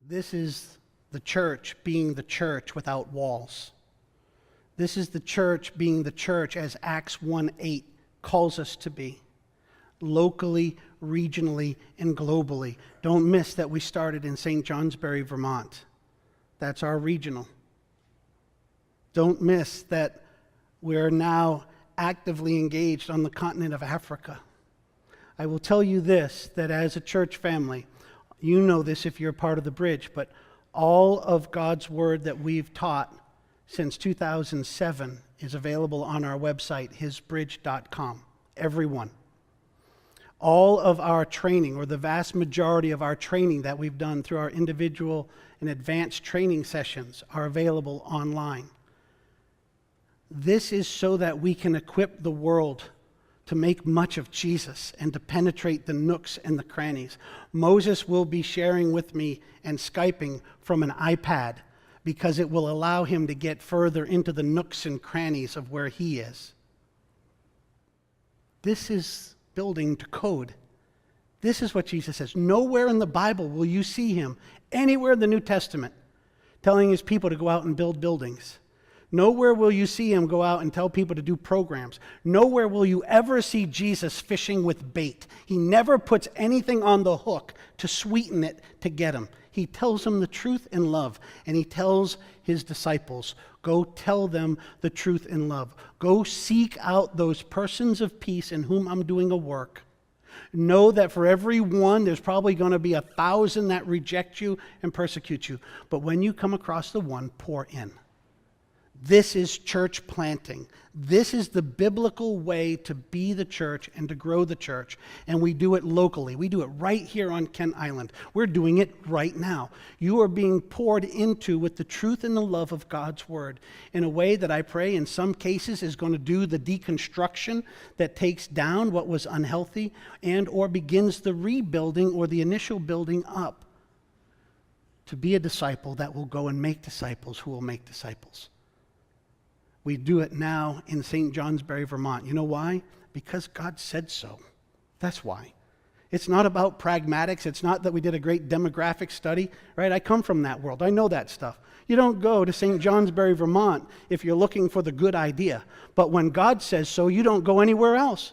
This is the church being the church without walls. This is the church being the church as Acts 1:8 calls us to be. Locally, regionally, and globally. Don't miss that we started in St. Johnsbury, Vermont. That's our regional. Don't miss that we're now actively engaged on the continent of Africa. I will tell you this, that as a church family, you know this if you're part of the Bridge, but all of God's Word that we've taught since 2007 is available on our website, hisbridge.com. Everyone. All of our training, or the vast majority of our training that we've done through our individual and advanced training sessions, are available online. This is so that we can equip the world to make much of Jesus and to penetrate the nooks and the crannies. Moses will be sharing with me and Skyping from an iPad because it will allow him to get further into the nooks and crannies of where he is. This is building to code. This is what Jesus says. Nowhere in the Bible will you see him, anywhere in the New Testament, telling his people to go out and build buildings. Nowhere will you see him go out and tell people to do programs. Nowhere will you ever see Jesus fishing with bait. He never puts anything on the hook to sweeten it to get them. He tells them the truth in love, and he tells his disciples, go tell them the truth in love. Go seek out those persons of peace in whom I'm doing a work. Know that for every one, there's probably going to be 1,000 that reject you and persecute you. But when you come across the one, pour in. This is church planting. This is the biblical way to be the church and to grow the church. And we do it locally. We do it right here on Kent Island. We're doing it right now. You are being poured into with the truth and the love of God's Word in a way that I pray in some cases is going to do the deconstruction that takes down what was unhealthy and or begins the rebuilding or the initial building up to be a disciple that will go and make disciples who will make disciples. We do it now in St. Johnsbury, Vermont. You know why? Because God said so. That's why. It's not about pragmatics. It's not that we did a great demographic study, right? I come from that world. I know that stuff. You don't go to St. Johnsbury, Vermont if you're looking for the good idea. But when God says so, you don't go anywhere else.